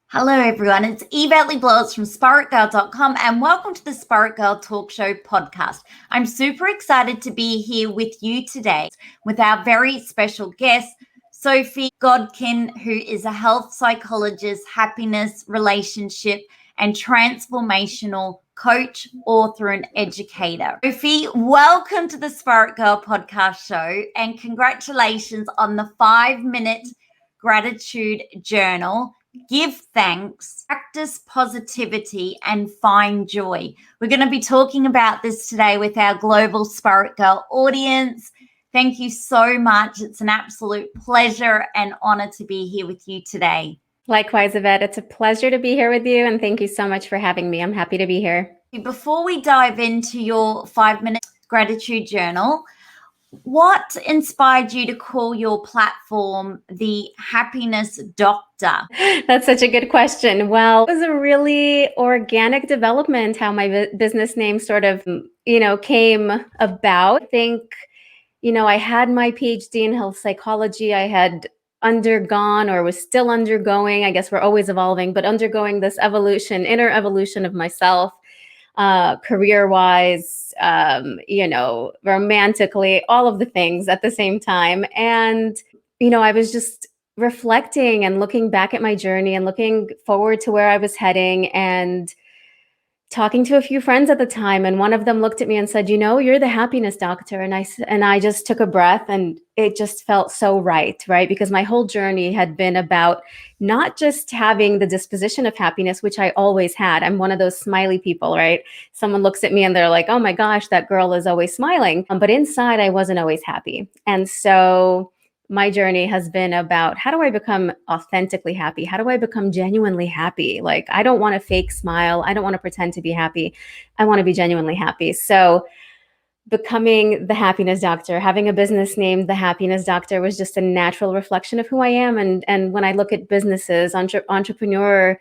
Hello everyone, it's Yvette Blowitz from SpiritGirl.com and welcome to the Spirit Girl Talk Show podcast. I'm super excited to be here with you today with our very special guest, Sophia Godkin, who is a health psychologist, happiness, relationship, and transformational coach, author, and educator. Sophie, welcome to the Spirit Girl podcast show and congratulations on the 5-minute gratitude journal. Give thanks, practice positivity, and find joy. We're going to be talking about this today with our global Spirit Girl audience. Thank you so much. It's an absolute pleasure and honor to be here with you today. Likewise, Yvette, it's a pleasure to be here with you, and thank you so much for having me. I'm happy to be here. Before we dive into your 5-minute gratitude journal, what inspired you to call your platform the Happiness Doctor? That's such a good question. Well, it was a really organic development how my business name sort of, came about. I think, I had my PhD in health psychology. I had undergone or was still undergoing, I guess we're always evolving, but undergoing this evolution, inner evolution of myself. Career-wise, romantically, all of the things at the same time. And, I was just reflecting and looking back at my journey and looking forward to where I was heading and talking to a few friends at the time. And one of them looked at me and said, you're the happiness doctor. And I just took a breath and it just felt so right? Because my whole journey had been about not just having the disposition of happiness, which I always had. I'm one of those smiley people, right? Someone looks at me and they're like, oh my gosh, that girl is always smiling. But inside I wasn't always happy. And so my journey has been about how do I become authentically happy? How do I become genuinely happy? Like, I don't want a fake smile. I don't want to pretend to be happy. I want to be genuinely happy. So becoming the happiness doctor, having a business named the Happiness Doctor was just a natural reflection of who I am. And when I look at businesses, entrepreneurships,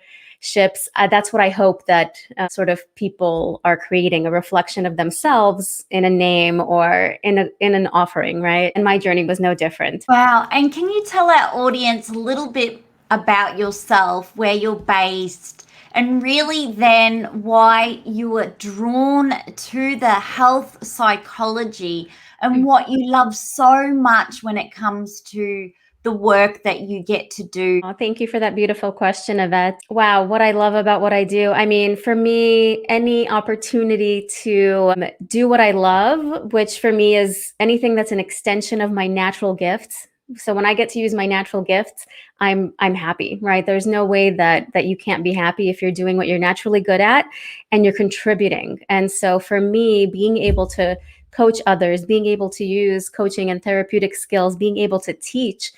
that's what I hope that sort of people are creating, a reflection of themselves in a name or in an offering, right? And my journey was no different. Wow. And can you tell our audience a little bit about yourself, where you're based, and really then why you were drawn to the health psychology and what you love so much when it comes to the work that you get to do? Oh, thank you for that beautiful question, Yvette. Wow, what I love about what I do. I mean, for me, any opportunity to do what I love, which for me is anything that's an extension of my natural gifts. So when I get to use my natural gifts, I'm happy, right? There's no way that you can't be happy if you're doing what you're naturally good at and you're contributing. And so for me, being able to coach others, being able to use coaching and therapeutic skills, being able to teach,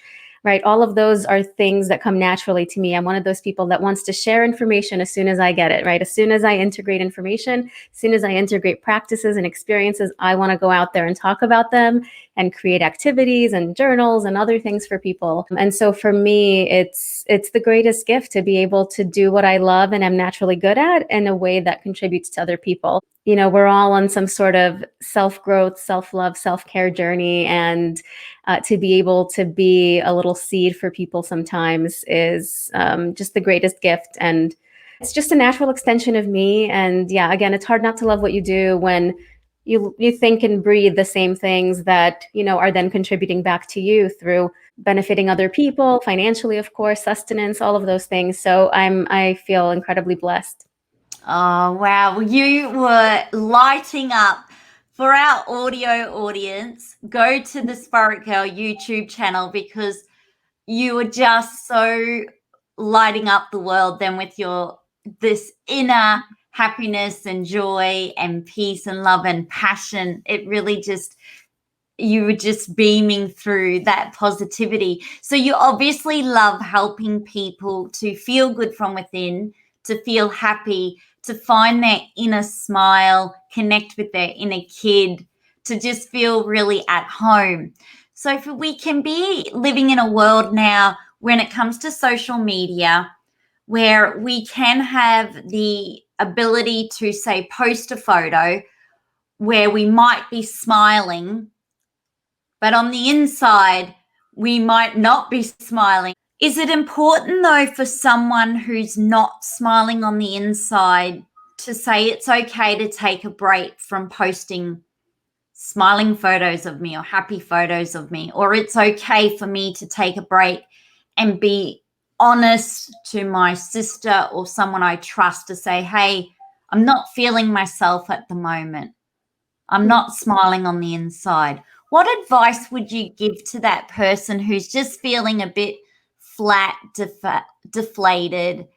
right? All of those are things that come naturally to me. I'm one of those people that wants to share information as soon as I get it, right? As soon as I integrate information, as soon as I integrate practices and experiences, I want to go out there and talk about them and create activities and journals and other things for people. And so for me, it's the greatest gift to be able to do what I love and am naturally good at in a way that contributes to other people. We're all on some sort of self-growth, self-love, self-care journey. And to be able to be a little seed for people sometimes is just the greatest gift. And it's just a natural extension of me. And yeah, again, it's hard not to love what you do when you think and breathe the same things that, are then contributing back to you through benefiting other people, financially, of course, sustenance, all of those things. So I feel incredibly blessed. Oh, wow. Well, you were lighting up. For our audio audience, go to the Spirit Girl YouTube channel because you were just so lighting up the world then with this inner happiness and joy and peace and love and passion. It really you were just beaming through that positivity. So you obviously love helping people to feel good from within, to feel happy, to find their inner smile, connect with their inner kid, to just feel really at home. So if we can be living in a world now when it comes to social media where we can have the ability to, say, post a photo where we might be smiling, but on the inside, we might not be smiling. Is it important though for someone who's not smiling on the inside to say it's okay to take a break from posting smiling photos of me or happy photos of me, or it's okay for me to take a break and be honest to my sister or someone I trust to say, hey, I'm not feeling myself at the moment. I'm not smiling on the inside. What advice would you give to that person who's just feeling a bit flat, deflated,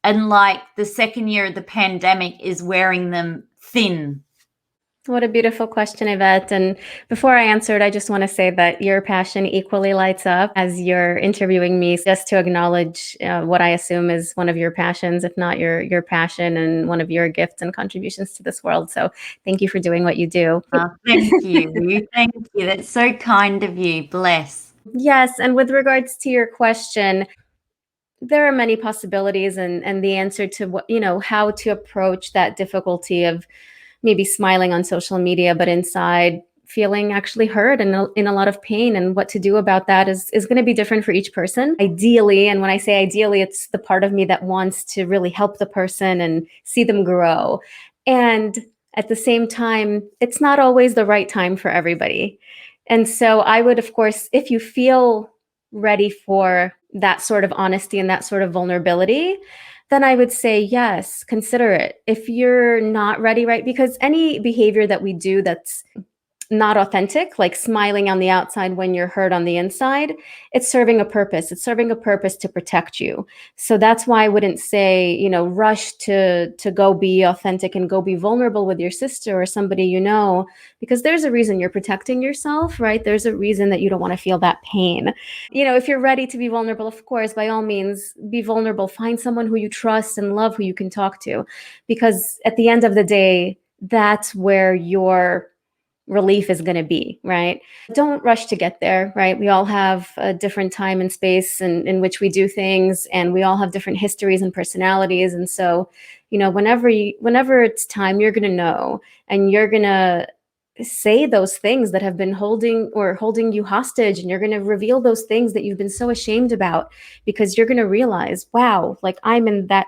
and like the second year of the pandemic is wearing them thin? What a beautiful question, Yvette. And before I answer it, I just want to say that your passion equally lights up as you're interviewing me, just to acknowledge what I assume is one of your passions, if not your passion and one of your gifts and contributions to this world. So thank you for doing what you do. Thank you. Thank you. That's so kind of you. Bless. Yes. And with regards to your question, there are many possibilities, and the answer to what, how to approach that difficulty of maybe smiling on social media, but inside feeling actually hurt and in a lot of pain, and what to do about that is going to be different for each person. Ideally, and when I say ideally, it's the part of me that wants to really help the person and see them grow. And at the same time, it's not always the right time for everybody. And so I would, of course, if you feel ready for that sort of honesty and that sort of vulnerability, then I would say, yes, consider it. If you're not ready, right? Because any behavior that we do that's not authentic, like smiling on the outside when you're hurt on the inside, it's serving a purpose. It's serving a purpose to protect you. So that's why I wouldn't say, rush to go be authentic and go be vulnerable with your sister or somebody because there's a reason you're protecting yourself, right? There's a reason that you don't want to feel that pain. If you're ready to be vulnerable, of course, by all means, be vulnerable. Find someone who you trust and love, who you can talk to, because at the end of the day, that's where your relief is going to be, right? Don't rush to get there, right? We all have a different time and space in which we do things, and we all have different histories and personalities. And so, whenever it's time, you're going to know, and you're going to say those things that have been holding you hostage, and you're going to reveal those things that you've been so ashamed about, because you're going to realize, wow, like I'm in that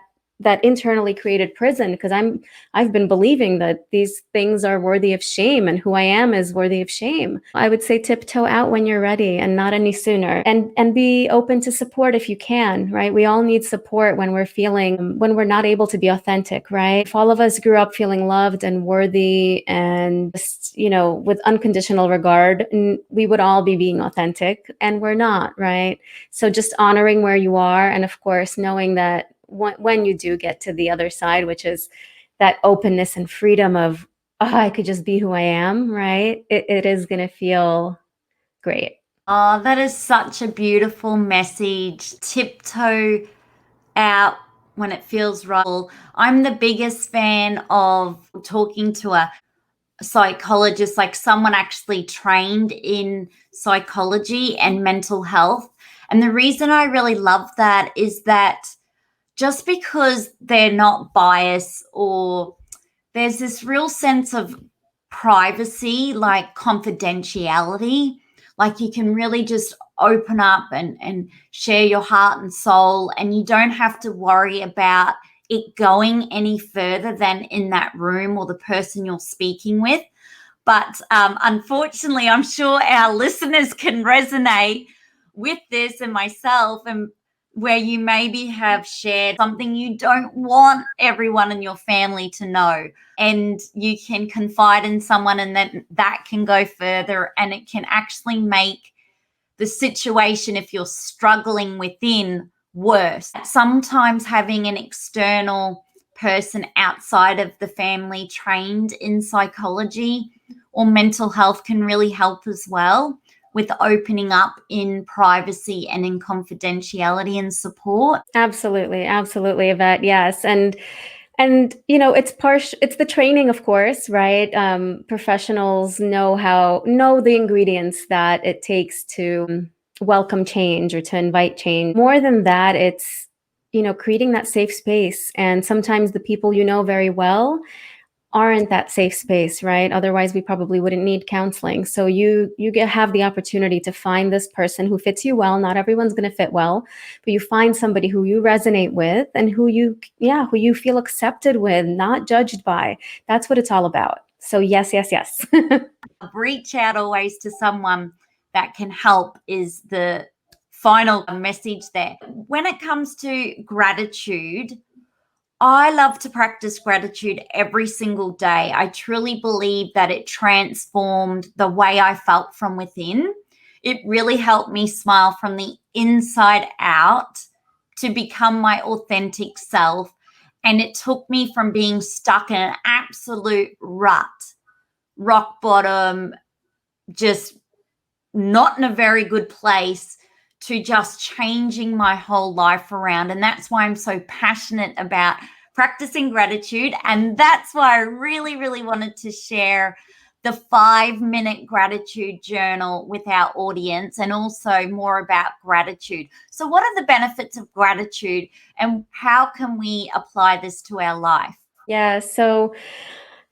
internally created prison, because I've been believing that these things are worthy of shame, and who I am is worthy of shame. I would say tiptoe out when you're ready, and not any sooner, and be open to support if you can, right? We all need support when we're not able to be authentic, right? If all of us grew up feeling loved and worthy and just, with unconditional regard, we would all be being authentic, and we're not, right? So just honoring where you are, and of course knowing that when you do get to the other side, which is that openness and freedom of, I could just be who I am, right? It is going to feel great. Oh, that is such a beautiful message. Tiptoe out when it feels right. I'm the biggest fan of talking to a psychologist, like someone actually trained in psychology and mental health. And the reason I really love that is that just because they're not biased, or there's this real sense of privacy, like confidentiality, like you can really just open up and share your heart and soul, and you don't have to worry about it going any further than in that room or the person you're speaking with. But unfortunately, I'm sure our listeners can resonate with this, and myself, and where you maybe have shared something you don't want everyone in your family to know, and you can confide in someone, and then that can go further, and it can actually make the situation, if you're struggling within, worse. Sometimes having an external person outside of the family trained in psychology or mental health can really help as well, with opening up in privacy and in confidentiality and support. Absolutely, Yvette. Yes. And it's the training, of course, right? Professionals know the ingredients that it takes to welcome change or to invite change. More than that, it's, creating that safe space. And sometimes the people very well aren't that safe space, right? Otherwise, we probably wouldn't need counseling. So have the opportunity to find this person who fits you well. Not everyone's going to fit well, but you find somebody who you resonate with and who you feel accepted with, not judged by. That's what it's all about. So yes, yes, yes. Reach out always to someone that can help is the final message there. When it comes to gratitude, I love to practice gratitude every single day. I truly believe that it transformed the way I felt from within. It really helped me smile from the inside out to become my authentic self. And it took me from being stuck in an absolute rut, rock bottom, just not in a very good place, to just changing my whole life around. And that's why I'm so passionate about practicing gratitude. And that's why I really, really wanted to share the 5-minute gratitude journal with our audience, and also more about gratitude. So what are the benefits of gratitude and how can we apply this to our life? Yeah, so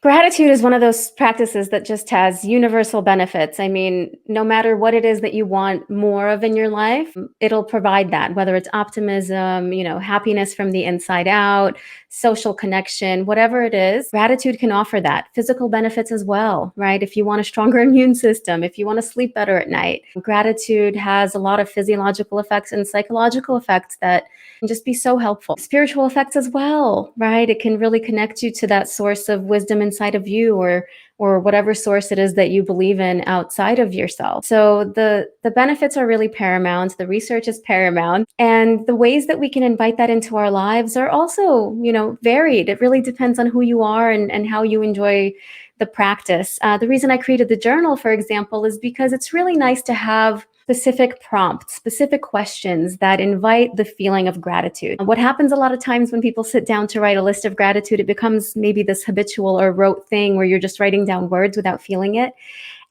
gratitude is one of those practices that just has universal benefits. I mean, no matter what it is that you want more of in your life, it'll provide that, whether it's optimism, happiness from the inside out, social connection, whatever it is, gratitude can offer that. Physical benefits as well, right? If you want a stronger immune system, if you want to sleep better at night, gratitude has a lot of physiological effects and psychological effects that can just be so helpful. Spiritual effects as well, right? It can really connect you to that source of wisdom inside of you, or whatever source it is that you believe in outside of yourself. So the benefits are really paramount. The research is paramount. And the ways that we can invite that into our lives are also, varied. It really depends on who you are and how you enjoy the practice. The reason I created the journal, for example, is because it's really nice to have specific prompts, specific questions that invite the feeling of gratitude. What happens a lot of times when people sit down to write a list of gratitude, it becomes maybe this habitual or rote thing where you're just writing down words without feeling it.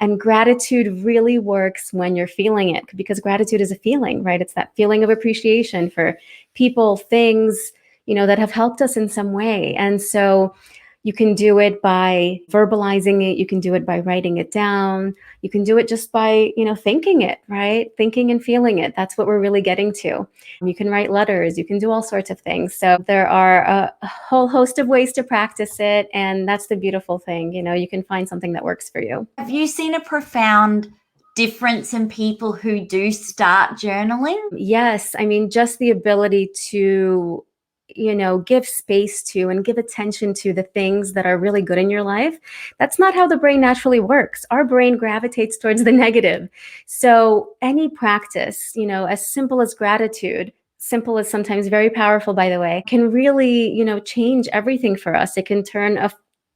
And gratitude really works when you're feeling it, because gratitude is a feeling, right? It's that feeling of appreciation for people, things, that have helped us in some way. And so you can do it by verbalizing it. You can do it by writing it down. You can do it just by, thinking it, right? Thinking and feeling it. That's what we're really getting to. You can write letters. You can do all sorts of things. So there are a whole host of ways to practice it. And that's the beautiful thing. You can find something that works for you. Have you seen a profound difference in people who do start journaling? Yes. I mean, just the ability to give space to and give attention to the things that are really good in your life. That's not how the brain naturally works. Our brain gravitates towards the negative. So any practice, as simple as gratitude, simple is sometimes very powerful, by the way, can really, change everything for us. It can turn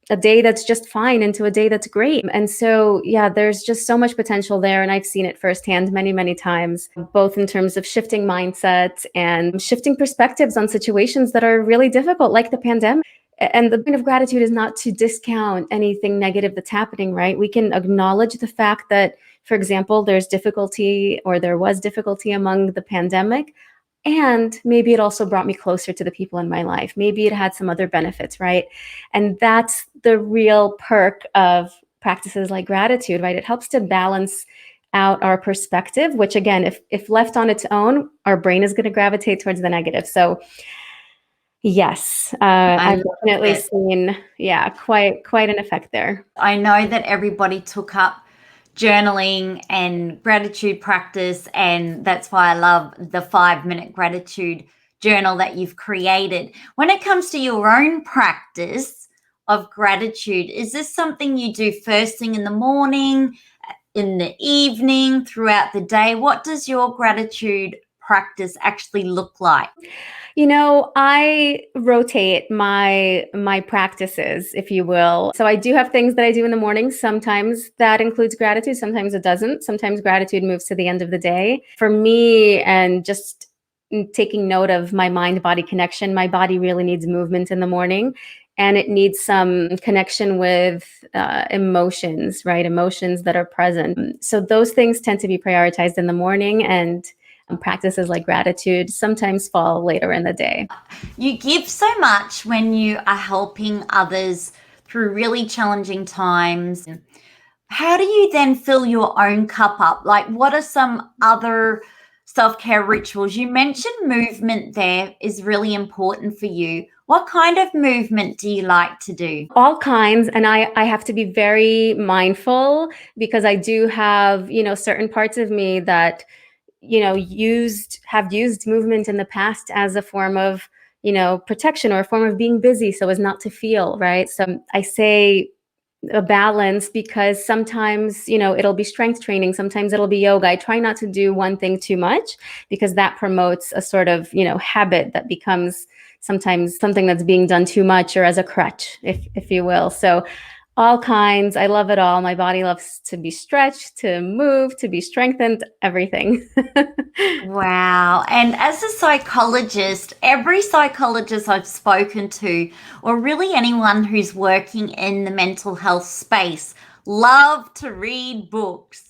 a day that's just fine into a day that's great. And so, yeah, there's just so much potential there. And I've seen it firsthand many, many times, both in terms of shifting mindsets and shifting perspectives on situations that are really difficult, like the pandemic. And the point of gratitude is not to discount anything negative that's happening, right? We can acknowledge the fact that, for example, there was difficulty among the pandemic. And maybe it also brought me closer to the people in my life. Maybe it had some other benefits, right? And that's the real perk of practices like gratitude, right? It helps to balance out our perspective, which again, if left on its own, our brain is going to gravitate towards the negative. So yes, I've definitely seen, quite an effect there. I know that everybody took up journaling and gratitude practice, and that's why I love the 5-minute gratitude journal that you've created. When it comes to your own practice of gratitude, is this something you do first thing in the morning, in the evening, throughout the day? What does your gratitude practice actually look like? I rotate my practices, if you will. So I do have things that I do in the morning. Sometimes that includes gratitude. Sometimes it doesn't. Sometimes gratitude moves to the end of the day. For me, and just taking note of my mind-body connection, my body really needs movement in the morning. And it needs some connection with emotions, right? Emotions that are present. So those things tend to be prioritized in the morning, and practices like gratitude sometimes fall later in the day. You give so much when you are helping others through really challenging times. How do you then fill your own cup up? Like, what are some other self-care rituals? You mentioned movement there is really important for you. What kind of movement do you like to do? All kinds. And I have to be very mindful because I do have, certain parts of me that, have used movement in the past as a form of, protection or a form of being busy so as not to feel, right? So I say a balance because sometimes, it'll be strength training, sometimes it'll be yoga. I try not to do one thing too much because that promotes a sort of, habit that becomes sometimes something that's being done too much or as a crutch, if you will. So all kinds. I love it all. My body loves to be stretched, to move, to be strengthened, everything. Wow. And as a psychologist, every psychologist I've spoken to, or really anyone who's working in the mental health space, love to read books.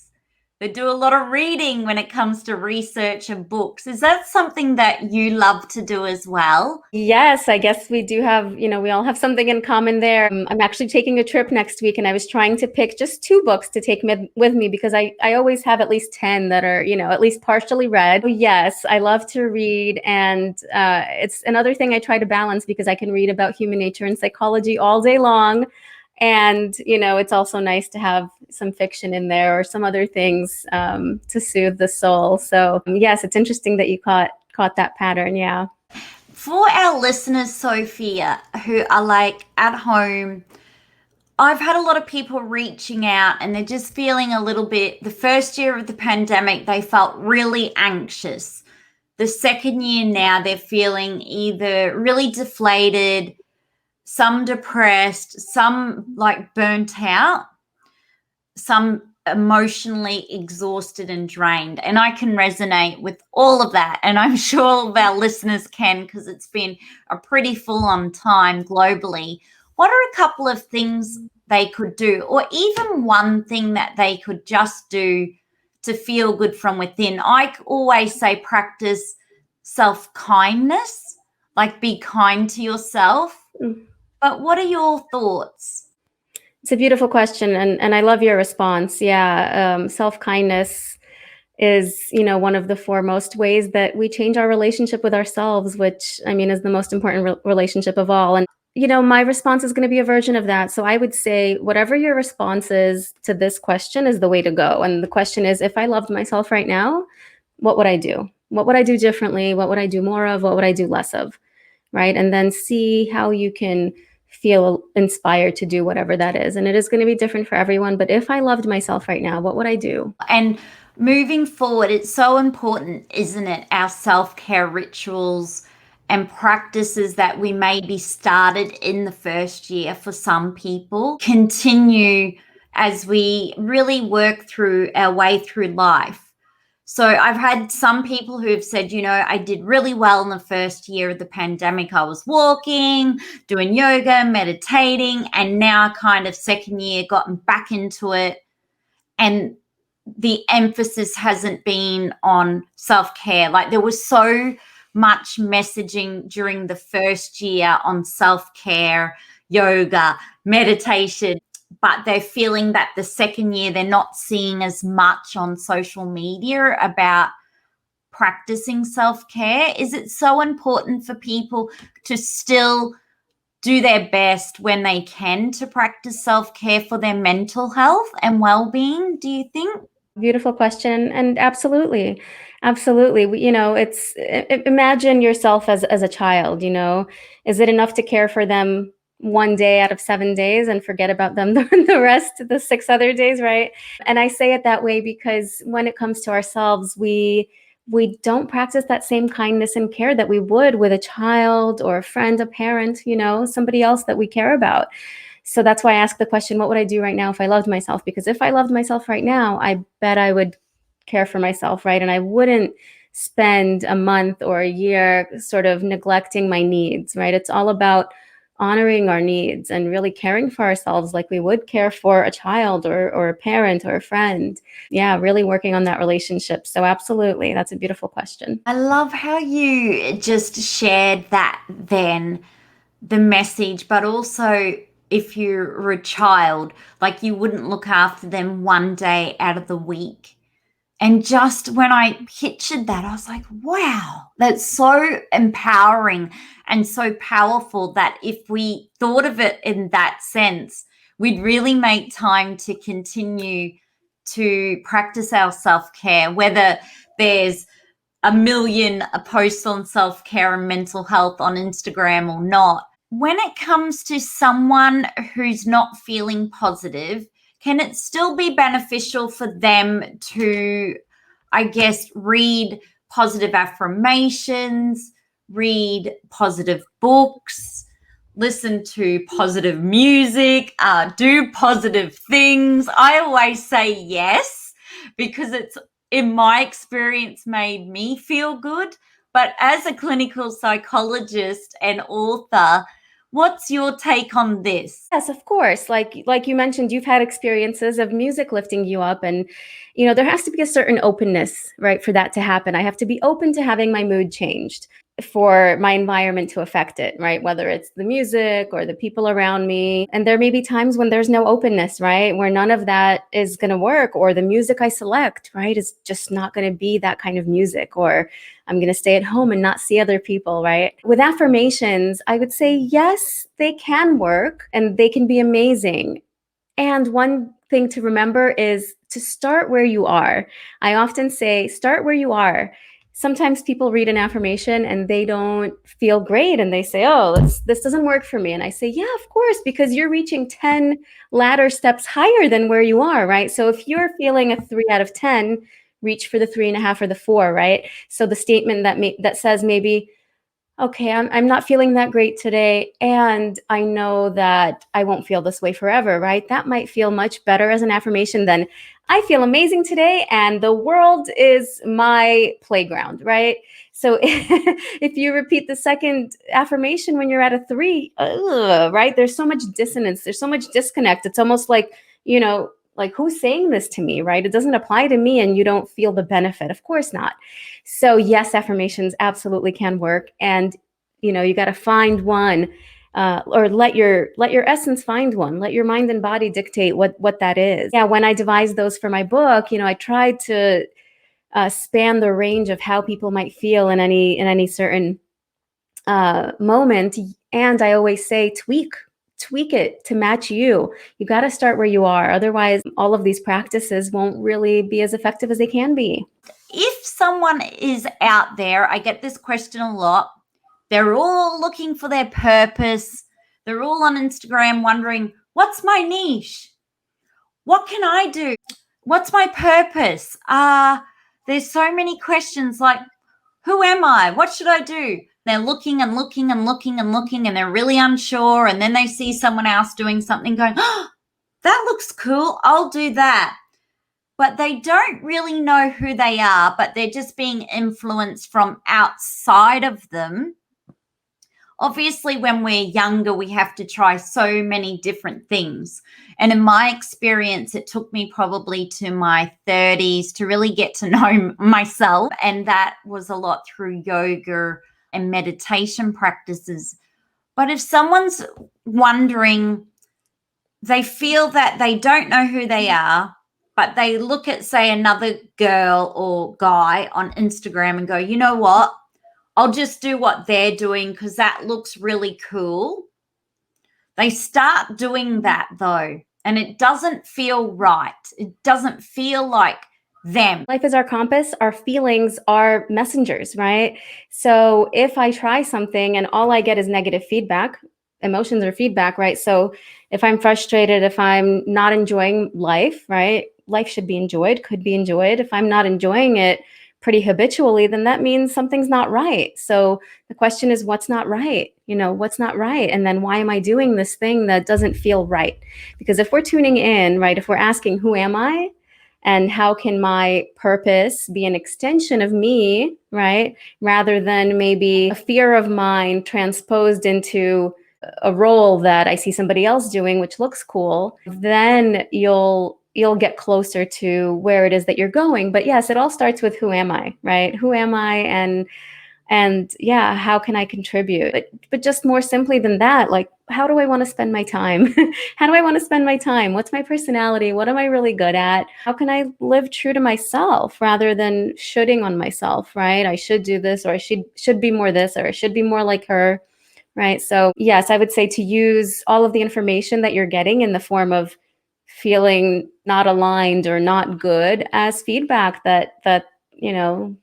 They do a lot of reading when it comes to research and books. Is that something that you love to do as well? Yes, I guess we do have, we all have something in common there. I'm actually taking a trip next week and I was trying to pick just 2 books to take with me because I always have at least 10 that are, at least partially read. Yes, I love to read. And it's another thing I try to balance because I can read about human nature and psychology all day long. And, it's also nice to have some fiction in there or some other things to soothe the soul. So yes, it's interesting that you caught that pattern. Yeah. For our listeners, Sophia, who are like at home, I've had a lot of people reaching out and they're just feeling a little bit, the first year of the pandemic, they felt really anxious. The second year now, they're feeling either really deflated, some depressed, some like burnt out, some emotionally exhausted and drained. And I can resonate with all of that. And I'm sure all of our listeners can because it's been a pretty full-on time globally. What are a couple of things they could do, or even one thing that they could just do to feel good from within? I always say practice self-kindness, like be kind to yourself. But what are your thoughts? It's a beautiful question, and I love your response. Yeah, self-kindness is, one of the foremost ways that we change our relationship with ourselves, which I mean is the most important relationship of all. And my response is going to be a version of that. So I would say whatever your response is to this question is the way to go. And the question is, if I loved myself right now, what would I do? What would I do differently? What would I do more of? What would I do less of? Right? And then see how you can feel inspired to do whatever that is. And it is going to be different for everyone. But if I loved myself right now, what would I do? And moving forward, it's so important, isn't it? Our self-care rituals and practices that we maybe started in the first year for some people continue as we really work through our way through life. So I've had some people who have said, I did really well in the first year of the pandemic. I was walking, doing yoga, meditating, and now kind of second year gotten back into it. And the emphasis hasn't been on self-care. Like there was so much messaging during the first year on self-care, yoga, meditation, but they're feeling that the second year they're not seeing as much on social media about practicing self-care. Is it so important for people to still do their best when they can to practice self-care for their mental health and well-being, do you think? Beautiful question. And absolutely. Absolutely. Imagine yourself as a child, is it enough to care for them one day out of 7 days and forget about them the rest of the 6 other days, right? And I say it that way because when it comes to ourselves, we don't practice that same kindness and care that we would with a child or a friend, a parent, somebody else that we care about. So that's why I ask the question, what would I do right now if I loved myself? Because if I loved myself right now, I bet I would care for myself, right? And I wouldn't spend a month or a year sort of neglecting my needs, right? It's all about honoring our needs and really caring for ourselves like we would care for a child or a parent or a friend. Yeah, really working on that relationship. So absolutely, that's a beautiful question. I love how you just shared that then, the message, but also if you're a child, like you wouldn't look after them one day out of the week. And just when I pictured that, I was like, wow, that's so empowering and so powerful that if we thought of it in that sense, we'd really make time to continue to practice our self-care, whether there's a million posts on self-care and mental health on Instagram or not. When it comes to someone who's not feeling positive, can it still be beneficial for them to, I guess, read positive affirmations, read positive books, listen to positive music, do positive things? I always say yes, because it's, in my experience, made me feel good. But as a clinical psychologist and author, what's your take on this? Yes, of course. Like you mentioned, you've had experiences of music lifting you up, and there has to be a certain openness, right, for that to happen. I have to be open to having my mood changed for my environment to affect it, right? Whether it's the music or the people around me. And there may be times when there's no openness, right? Where none of that is going to work, or the music I select, right, is just not going to be that kind of music, or I'm going to stay at home and not see other people, right? With affirmations, I would say, yes, they can work and they can be amazing. And one thing to remember is to start where you are. I often say, start where you are. Sometimes people read an affirmation and they don't feel great and they say, oh, this doesn't work for me. And I say, yeah, of course, because you're reaching 10 ladder steps higher than where you are, right? So if you're feeling a 3 out of 10, reach for the 3.5 or the 4, right? So the statement that says maybe, okay, I'm not feeling that great today, and I know that I won't feel this way forever, right? That might feel much better as an affirmation than I feel amazing today and the world is my playground, right? So if you repeat the second affirmation when you're at a 3, right? There's so much dissonance, there's so much disconnect. It's almost like, like, who's saying this to me, right? It doesn't apply to me and you don't feel the benefit. Of course not. So yes, affirmations absolutely can work. And, you got to find one, or let your essence find one. Let your mind and body dictate what that is. Yeah, when I devised those for my book, I tried to span the range of how people might feel in any certain moment. And I always say, tweak it to match you. You got to start where you are. Otherwise, all of these practices won't really be as effective as they can be. If someone is out there, I get this question a lot. They're all looking for their purpose. They're all on Instagram wondering, what's my niche? What can I do? What's my purpose? There's so many questions like, who am I? What should I do? They're looking and looking and looking and looking, and they're really unsure. And then they see someone else doing something going, oh, that looks cool. I'll do that. But they don't really know who they are, but they're just being influenced from outside of them. Obviously, when we're younger, we have to try so many different things. And in my experience, it took me probably to my 30s to really get to know myself. And that was a lot through yoga and meditation practices. But if someone's wondering, they feel that they don't know who they are, but they look at, say, another girl or guy on Instagram and go, you know what? I'll just do what they're doing because that looks really cool. They start doing that though, and it doesn't feel right. It doesn't feel like them. Life is our compass. Our feelings are messengers, right? So if I try something and all I get is negative feedback, emotions are feedback, right? So if I'm frustrated, if I'm not enjoying life, right? Life should be enjoyed, could be enjoyed. If I'm not enjoying it pretty habitually, then that means something's not right. So the question is, what's not right? What's not right? And then why am I doing this thing that doesn't feel right? Because if we're tuning in, right, if we're asking, who am I? And how can my purpose be an extension of me, right? Rather than maybe a fear of mine transposed into a role that I see somebody else doing, which looks cool, then you'll get closer to where it is that you're going. But yes, it all starts with who am I, right? Who am I? And And yeah, how can I contribute? But just more simply than that, like, how do I want to spend my time? How do I want to spend my time? What's my personality? What am I really good at? How can I live true to myself rather than shoulding on myself, right? I should do this, or I should be more this, or I should be more like her, right? So yes, I would say to use all of the information that you're getting in the form of feeling not aligned or not good as feedback that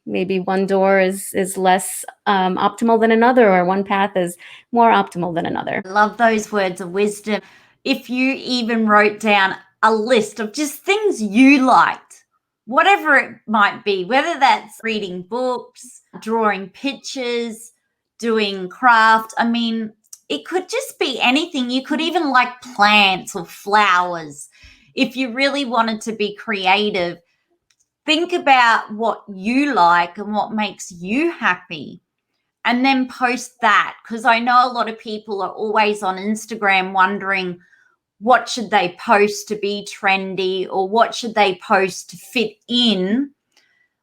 maybe one door is less optimal than another, or one path is more optimal than another. I love those words of wisdom. If you even wrote down a list of just things you liked, whatever it might be, whether that's reading books, drawing pictures, doing craft, I mean, it could just be anything. You could even like plants or flowers. If you really wanted to be creative, think about what you like and what makes you happy, and then post that. Because I know a lot of people are always on Instagram wondering what should they post to be trendy, or what should they post to fit in,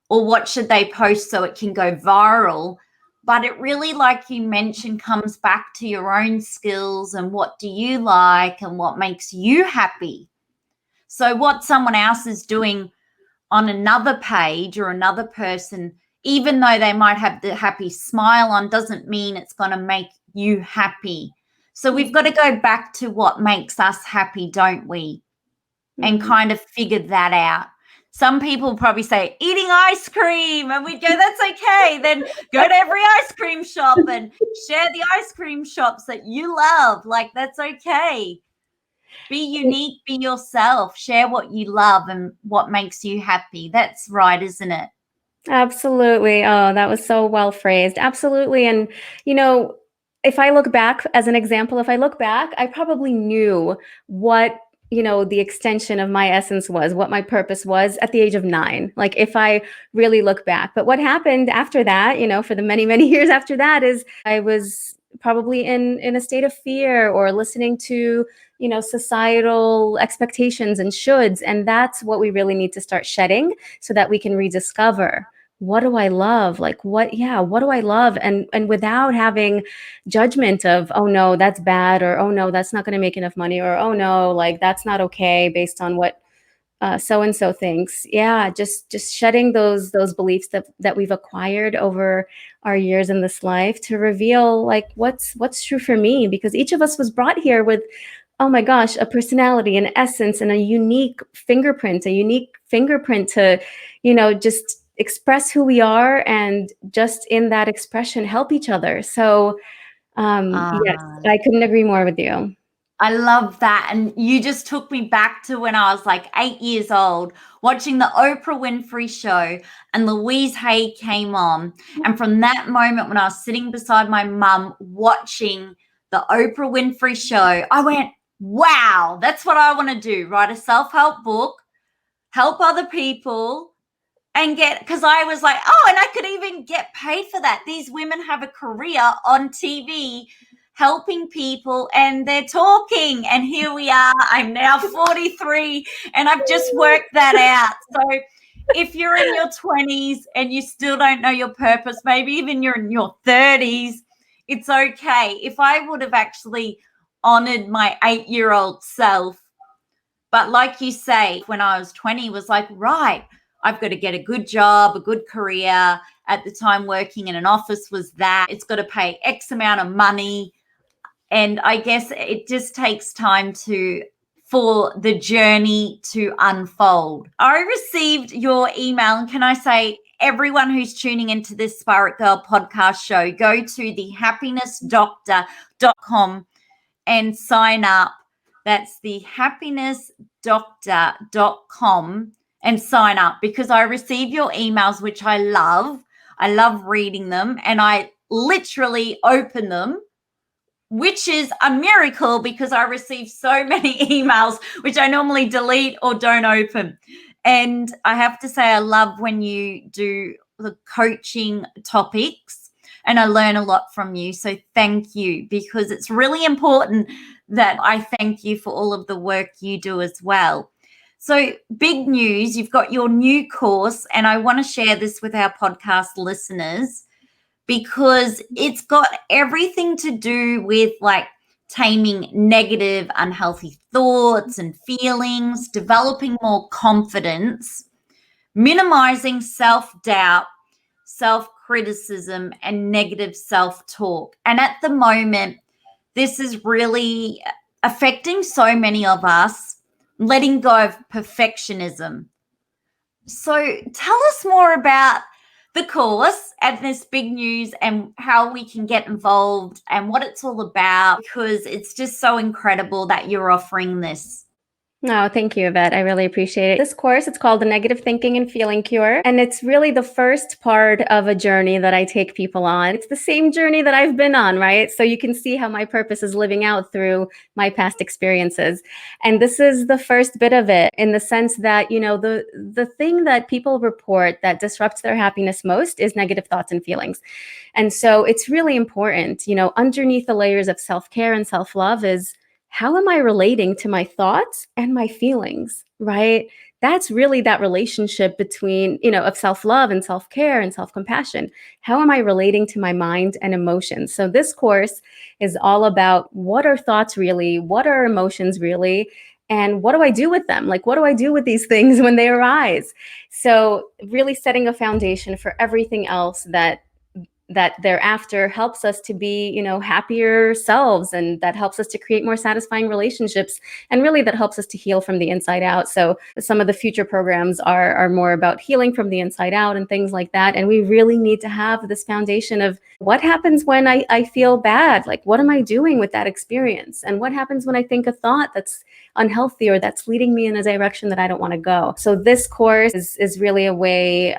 or what should they post so it can go viral. But it really, like you mentioned, comes back to your own skills and what do you like and what makes you happy. So what someone else is doing on another page or another person, even though they might have the happy smile on, doesn't mean it's going to make you happy. So we've got to go back to what makes us happy, don't we? And kind of figure that out. Some people probably say eating ice cream, and we'd go, that's okay. Then go to every ice cream shop and share the ice cream shops that you love. Like, that's okay. Be unique, be yourself, share what you love and what makes you happy. That's right, isn't it? Absolutely. Oh, that was so well phrased. Absolutely. And, if I look back, as an example, if I look back, I probably knew what, the extension of my essence was, what my purpose was at the age of 9. Like, if I really look back. But what happened after that, for the many, many years after that, is I was probably in a state of fear, or listening to, societal expectations and shoulds. And that's what we really need to start shedding, so that we can rediscover, what do I love? Like, what do I love? And without having judgment of, oh no, that's bad, or oh no, that's not going to make enough money, or oh no, like, that's not okay based on what so and so thinks. Yeah, just shedding those beliefs that we've acquired over our years in this life, to reveal like what's true for me, because each of us was brought here with, oh my gosh, a personality, an essence, and a unique fingerprint to, just express who we are, and just in that expression help each other. So yes, I couldn't agree more with you. I love that. And you just took me back to when I was like 8 years old, watching the Oprah Winfrey show, and Louise Hay came on. And from that moment, when I was sitting beside my mum watching the Oprah Winfrey show, I went, wow, that's what I want to do. Write a self-help book, help other people, and because I was like, oh, and I could even get paid for that. These women have a career on TV helping people, and they're talking, and here we are. I'm now 43 and I've just worked that out. So if you're in your 20s and you still don't know your purpose, maybe even you're in your 30s, it's okay. If I would have actually honored my 8-year-old self, but like you say, when I was 20, was like, right, I've got to get a good job, a good career. At the time, working in an office was that. It's got to pay X amount of money. And I guess it just takes time for the journey to unfold. I received your email, and can I say, everyone who's tuning into this Spirit Girl podcast show, go to thehappinessdoctor.com and sign up. That's thehappinessdoctor.com and sign up, because I receive your emails, which I love. I love reading them, and I literally open them, which is a miracle, because I receive so many emails, which I normally delete or don't open. And I have to say, I love when you do the coaching topics, and I learn a lot from you. So thank you, because it's really important that I thank you for all of the work you do as well. So big news, you've got your new course, and I want to share this with our podcast listeners, because it's got everything to do with like taming negative, unhealthy thoughts and feelings, developing more confidence, minimizing self-doubt, self-criticism, and negative self-talk. And at the moment, this is really affecting so many of us, letting go of perfectionism. So tell us more about the course and this big news and how we can get involved and what it's all about, because it's just so incredible that you're offering this. Oh, thank you, Yvette. I really appreciate it. This course, it's called the Negative Thinking and Feeling Cure. And it's really the first part of a journey that I take people on. It's the same journey that I've been on, right? So you can see how my purpose is living out through my past experiences. And this is the first bit of it, in the sense that, you know, the thing that people report that disrupts their happiness most is negative thoughts and feelings. And so it's really important, you know, underneath the layers of self-care and self-love is, how am I relating to my thoughts and my feelings, right? That's really that relationship between, you know, of self-love and self-care and self-compassion. How am I relating to my mind and emotions? So this course is all about, what are thoughts really? What are emotions really? And what do I do with them? Like, what do I do with these things when they arise? So really setting a foundation for everything else that thereafter helps us to be, you know, happier selves, and that helps us to create more satisfying relationships, and really that helps us to heal from the inside out. So some of the future programs are more about healing from the inside out and things like that. And we really need to have this foundation of, what happens when I feel bad? Like, what am I doing with that experience? And what happens when I think a thought that's unhealthy or that's leading me in a direction that I don't want to go? So this course is really a way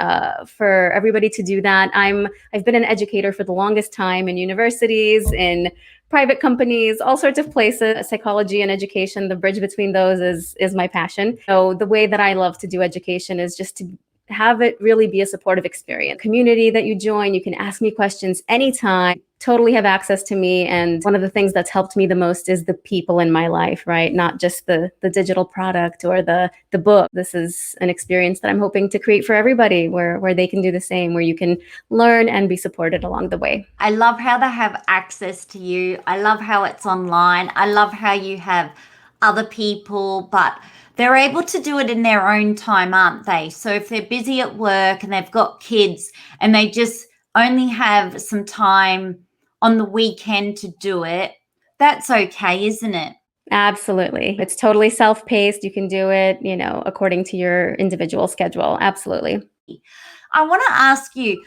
for everybody to do that. I've been an educator for the longest time in universities, in private companies, all sorts of places. Psychology and education, the bridge between those is my passion. So the way that I love to do education is just to have it really be a supportive experience. Community that you join, you can ask me questions anytime, totally have access to me. And one of the things that's helped me the most is the people in my life, right? Not just the digital product or the book. This is an experience that I'm hoping to create for everybody, where they can do the same, where you can learn and be supported along the way. I love how they have access to you. I love how it's online. I love how you have other people, but they're able to do it in their own time, aren't they? So if they're busy at work and they've got kids and they just only have some time on the weekend to do it, that's okay, isn't it? Absolutely. It's totally self-paced. You can do it, you know, according to your individual schedule. Absolutely. I want to ask you,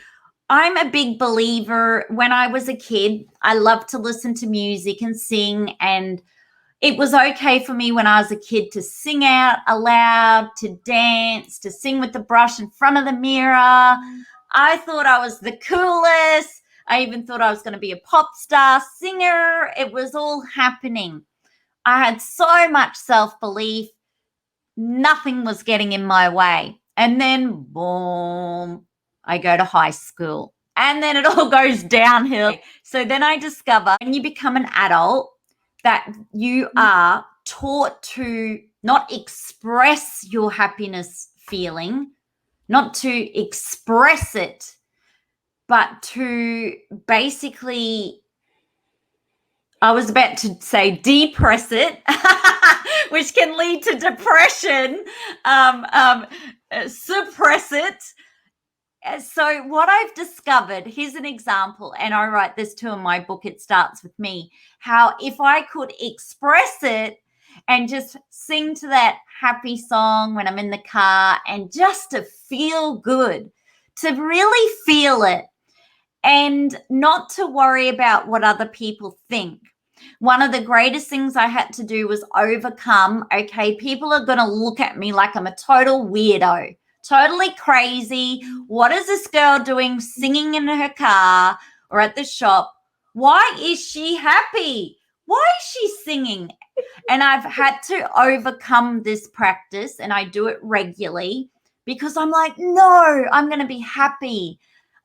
I'm a big believer. When I was a kid, I loved to listen to music and sing, and it was okay for me when I was a kid to sing out aloud, to dance, to sing with the brush in front of the mirror. I thought I was the coolest. I even thought I was going to be a pop star singer. It was all happening. I had so much self-belief. Nothing was getting in my way. And then, boom, I go to high school. And then it all goes downhill. So then I discover, when you become an adult, that you are taught to not express your happiness feeling, not to express it, but to basically, I was about to say depress it, which can lead to depression, suppress it. So what I've discovered, here's an example, and I write this too in my book, It Starts With Me, how if I could express it and just sing to that happy song when I'm in the car, and just to feel good, to really feel it, and not to worry about what other people think. One of the greatest things I had to do was overcome, okay, people are going to look at me like I'm a total weirdo, totally crazy. What is this girl doing singing in her car or at the shop? Why is she happy? Why is she singing? And I've had to overcome this practice, and I do it regularly, because I'm like, no, I'm going to be happy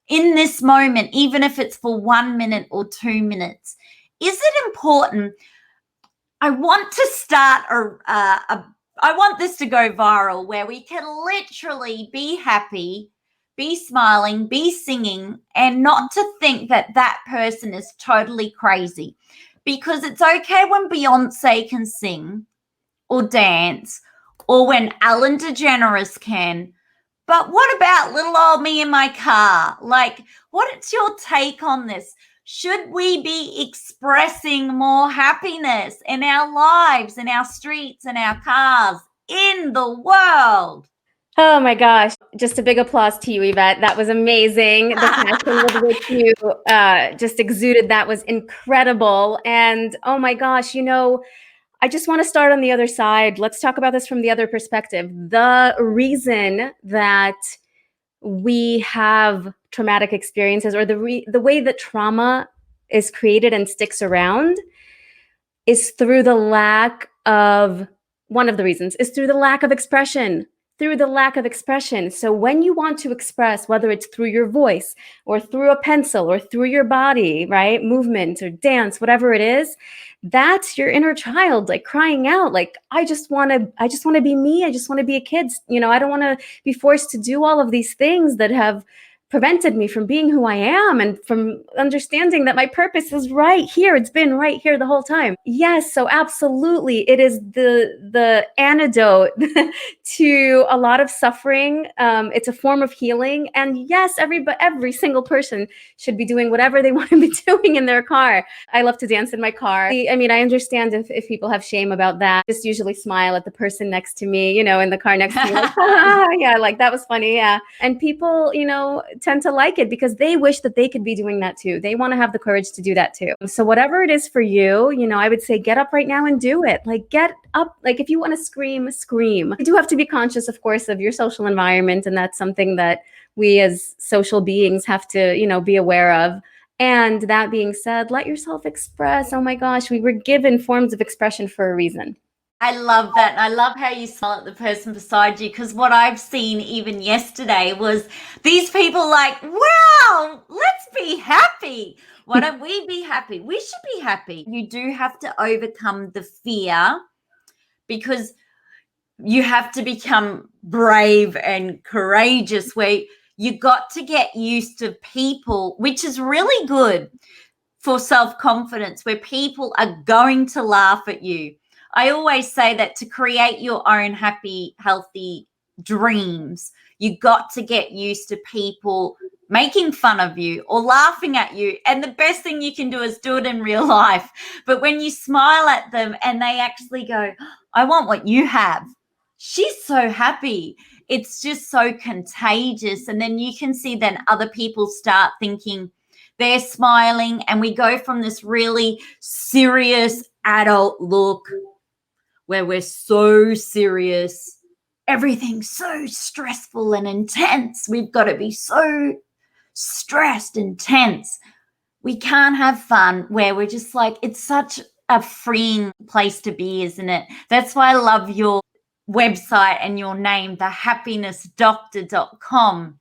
in this moment, even if it's for 1 minute or 2 minutes. Is it important? I want to start I want this to go viral, where we can literally be happy be smiling, be singing, and not to think that that person is totally crazy. Because it's okay when Beyonce can sing or dance, or when Ellen DeGeneres can. But what about little old me in my car? Like, what's your take on this? Should we be expressing more happiness in our lives, in our streets, in our cars, in the world? Oh my gosh. Just a big applause to you, Yvette. That was amazing. The passion with which you just exuded that was incredible. And oh my gosh, I just want to start on the other side. Let's talk about this from the other perspective. The reason that we have traumatic experiences, or the way that trauma is created and sticks around, is through the lack of one of the reasons is through the lack of expression. So when you want to express, whether it's through your voice or through a pencil or through your body, right, movement or dance, whatever it is, that's your inner child, like crying out, like, I just want to be me. I just want to be a kid. I don't want to be forced to do all of these things that have prevented me from being who I am and from understanding that my purpose is right here. It's been right here the whole time. Yes, so absolutely. It is the antidote to a lot of suffering. It's a form of healing. And yes, every single person should be doing whatever they want to be doing in their car. I love to dance in my car. I mean, I understand if people have shame about that. Just usually smile at the person next to me, in the car next to me. Like, yeah, like that was funny. Yeah. And people, tend to like it because they wish that they could be doing that too. They want to have the courage to do that too. So whatever it is for you, I would say get up right now and do it. Like get up. Like if you want to scream, scream. You do have to be conscious, of course, of your social environment. And that's something that we as social beings have to, be aware of. And that being said, let yourself express. Oh my gosh, we were given forms of expression for a reason. I love that. And I love how you smile at the person beside you, because what I've seen even yesterday was these people like, wow, let's be happy. Why don't we be happy? We should be happy. You do have to overcome the fear, because you have to become brave and courageous, where you got to get used to people, which is really good for self-confidence, where people are going to laugh at you. I always say that to create your own happy, healthy dreams, you got to get used to people making fun of you or laughing at you. And the best thing you can do is do it in real life. But when you smile at them and they actually go, I want what you have. She's so happy. It's just so contagious. And then you can see then other people start thinking they're smiling, and we go from this really serious adult look where we're so serious, everything's so stressful and intense. We've got to be so stressed and tense. We can't have fun where we're just like, it's such a freeing place to be, isn't it? That's why I love your website and your name, thehappinessdoctor.com,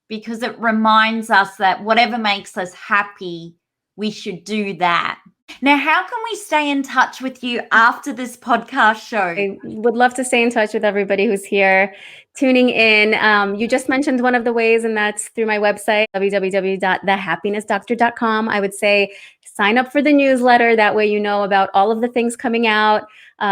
because it reminds us that whatever makes us happy, we should do that. Now, how can we stay in touch with you after this podcast show? I would love to stay in touch with everybody who's here tuning in. You just mentioned one of the ways, and that's through my website, www.thehappinessdoctor.com. I would say sign up for the newsletter. That way you know about all of the things coming out.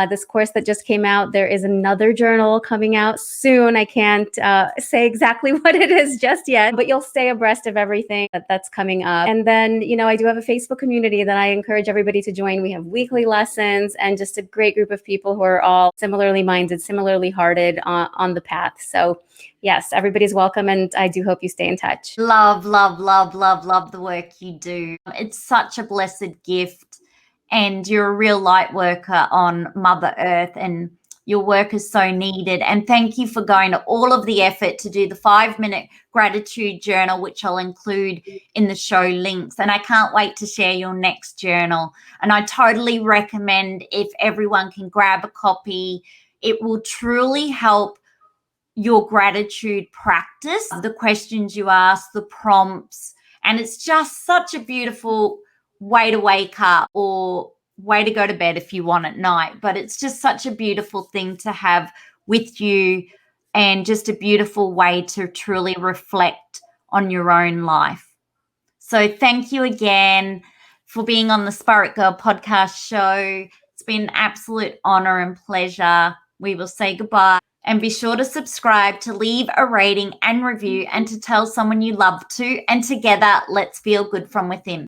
This course that just came out, there is another journal coming out soon. I can't say exactly what it is just yet, but you'll stay abreast of everything that's coming up. And then, I do have a Facebook community that I encourage everybody to join. We have weekly lessons and just a great group of people who are all similarly minded, similarly hearted on the path. So yes, everybody's welcome. And I do hope you stay in touch. Love, love, love, love, love the work you do. It's such a blessed gift. And you're a real light worker on Mother Earth, and your work is so needed. And thank you for going to all of the effort to do the 5-minute gratitude journal, which I'll include in the show links. And I can't wait to share your next journal. And I totally recommend, if everyone can grab a copy, it will truly help your gratitude practice, the questions you ask, the prompts. And it's just such a beautiful way to wake up, or way to go to bed if you want at night. But it's just such a beautiful thing to have with you and just a beautiful way to truly reflect on your own life. So thank you again for being on the Spirit Girl podcast show. It's been an absolute honor and pleasure. We will say goodbye, and be sure to subscribe, to leave a rating and review, and to tell someone you love to. And together, let's feel good from within.